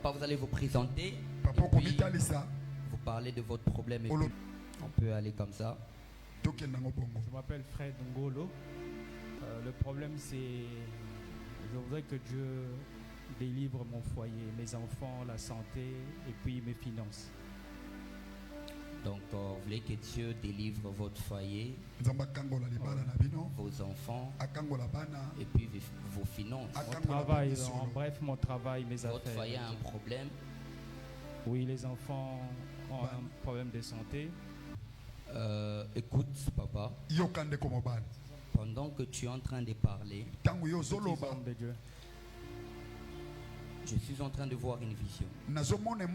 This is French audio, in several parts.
Papa, vous allez vous présenter. Papa, Et puis, vous parlez de votre problème. Et puis, on peut aller comme ça. Je m'appelle Fred Ngolo. Le problème, c'est je voudrais que Dieu délivre mon foyer, mes enfants, la santé et puis mes finances. Donc, vous voulez que Dieu délivre votre foyer, vos enfants et puis vos finances. Mon travail, en bref, mon travail, mes Votre affaires. foyer a un problème. Oui, les enfants ont un problème de santé. Écoute, papa, pendant que tu es en train de parler, Petit homme de Dieu. je suis en train de voir une vision. Petit homme de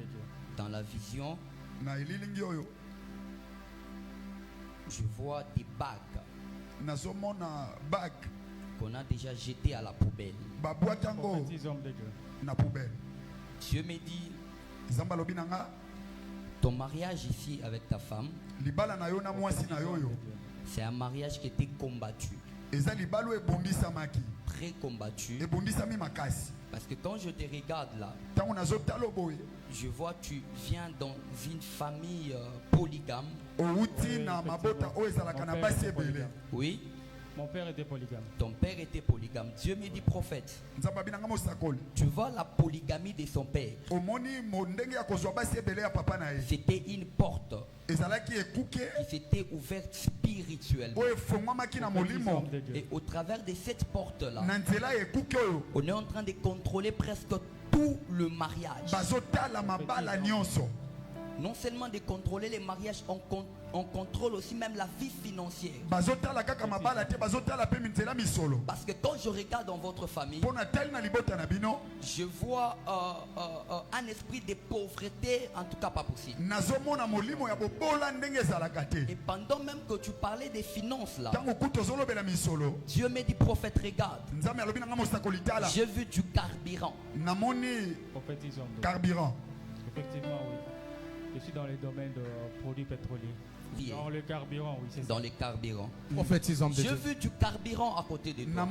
Dieu. Dans la vision, je vois des bagues qu'on a déjà jetées à la poubelle. Petit homme de Dieu. Dieu me dit, ton mariage ici avec ta femme, c'est un mariage qui était combattu. Très combattu. Parce que quand je te regarde là, je vois que tu viens dans une famille polygame. Oui. Mon père était polygame. Ton père était polygame. Dieu me dit, prophète, tu vois la polygamie de son père. C'était une porte qui s'était ouverte spirituellement. Et au travers de cette porte-là, on est en train de contrôler presque tout le mariage. Non seulement de contrôler les mariages, on contrôle aussi même la vie financière. Parce que quand je regarde dans votre famille, je vois un esprit de pauvreté, en tout cas pas possible. Et pendant même que tu parlais des finances là, Dieu me dit, prophète, regarde, j'ai vu du carburant. Carburant. Effectivement, oui. Je suis dans les domaines de produits pétroliers. Dans le carburant, oui, c'est ça. Dans les carburants. J'ai vu du carburant à côté de toi.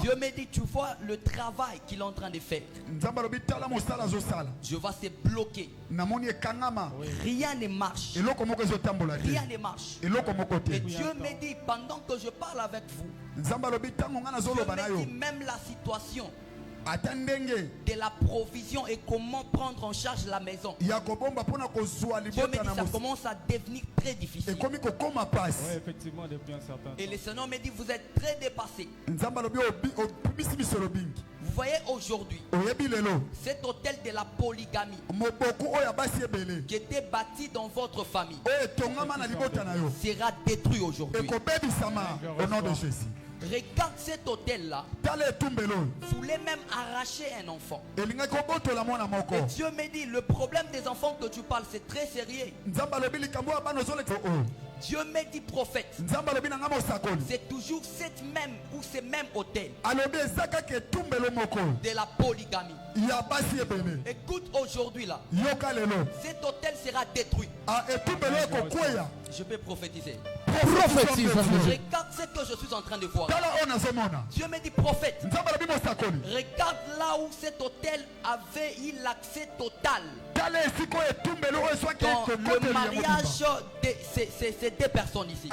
Dieu me dit, tu vois le travail qu'il est en train de faire. Je vois c'est bloqué. Rien ne marche. Rien ne marche. Et Dieu me dit, pendant que je parle avec vous, Dieu me dit même la situation de la provision et comment prendre en charge la maison. Dieu me dit, ça commence à devenir très difficile. Oui, effectivement, depuis un certain temps. Et le Seigneur me dit, vous êtes très dépassé. Vous voyez aujourd'hui, cet hôtel de la polygamie qui était bâti dans votre famille sera détruit aujourd'hui. Au nom de Jésus. Regarde cet hôtel-là. Vous voulez même arracher un enfant. Et Dieu me dit, le problème des enfants que tu parles, c'est très sérieux. Dieu me dit, prophète, c'est toujours cette même ou ce même hôtel de la polygamie. Écoute aujourd'hui là, cet hôtel sera détruit. Je peux prophétiser. Regarde ce que je suis en train de voir. Dieu me dit, prophète, regarde là où cet hôtel avait eu l'accès total dans le mariage de ces deux personnes ici.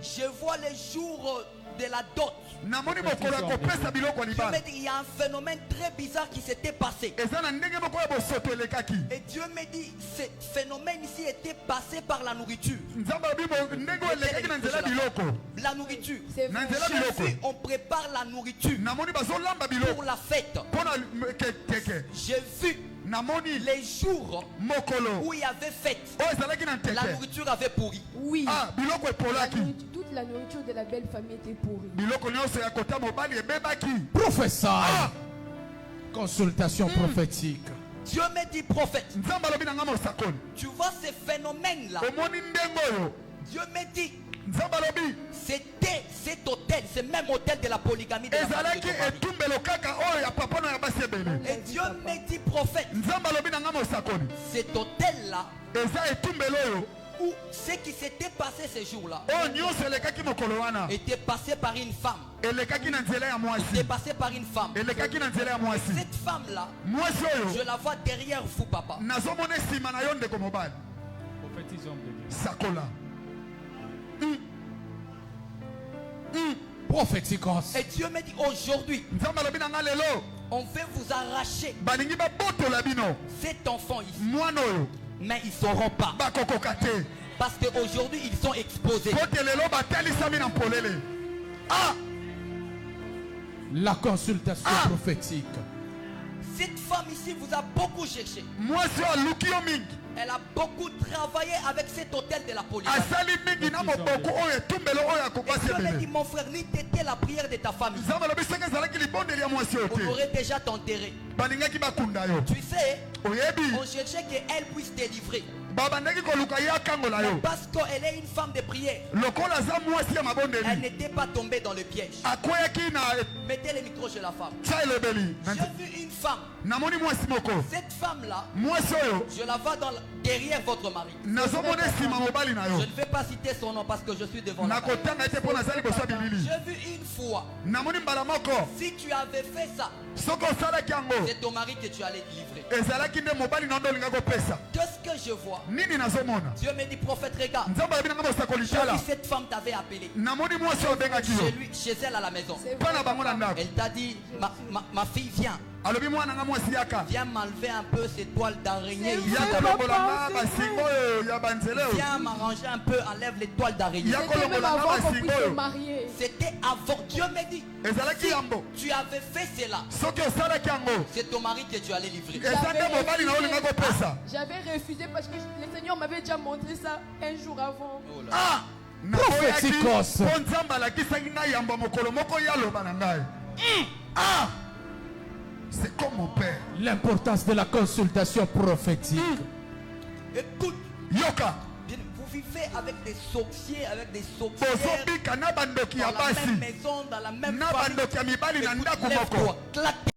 Je vois les jours de la dot. Dieu me dit, il y a un phénomène très bizarre qui s'était passé. Et Dieu me dit, ce phénomène ici était passé par la nourriture. La nourriture. On prépare la nourriture pour la fête. J'ai vu les jours où il y avait fête, la nourriture avait pourri. Oui. Toute la nourriture de la belle famille était pourrie. Professeur. Consultation prophétique. Dieu me dit, prophète, tu vois ces phénomènes-là. Dieu me dit, c'était cet hôtel, ce même hôtel de la polygamie de la famille de et Dieu me dit, prophète, cet hôtel-là où ce qui s'était passé ces jours-là était passé par une femme. Était passé par une femme. Cette femme-là, je la vois derrière vous, papa. Prophétise homme de Dieu. Sakola. Prophéticos. Et Dieu me dit aujourd'hui, on veut vous arracher cet enfant ici. Mais ils ne sauront pas. Parce qu'aujourd'hui, ils sont exposés. La consultation prophétique. Cette femme ici vous a beaucoup cherché. Elle a beaucoup travaillé avec cet hôtel de la police. Et Dieu me dit, mon frère, ni t'étais la prière de ta famille, on aurait déjà t'enterré. Tu sais, on cherchait qu'elle puisse délivrer. Parce qu'elle est une femme de prière, elle n'était pas tombée dans le piège. Mettez le micro chez la femme. J'ai vu une femme. Cette femme-là, je la vois derrière votre mari. Je ne vais pas citer son nom parce que je suis devant la caméra. J'ai vu une fois, si tu avais fait ça, c'est ton mari que tu allais livrer. Qu'est-ce que je vois? Dieu me dit, prophète, regarde. Cette femme t'avait appelé chez elle à la maison. Elle t'a dit, ma fille, viens. Viens m'enlever un peu ces toiles d'araignée. Viens m'arranger un peu, enlève les toiles d'araignée. C'était avant. Dieu me dit, si tu avais fait cela, c'est ton mari que tu allais livrer. J'avais refusé parce que le Seigneur m'avait déjà montré ça un jour avant. Prophéticos. C'est comme mon père. L'importance de la consultation prophétique. Écoute, Yoka. Vous vivez avec des sorciers, avec des sorcières dans la même maison, dans la même famille. Écoute, lève-toi, claque.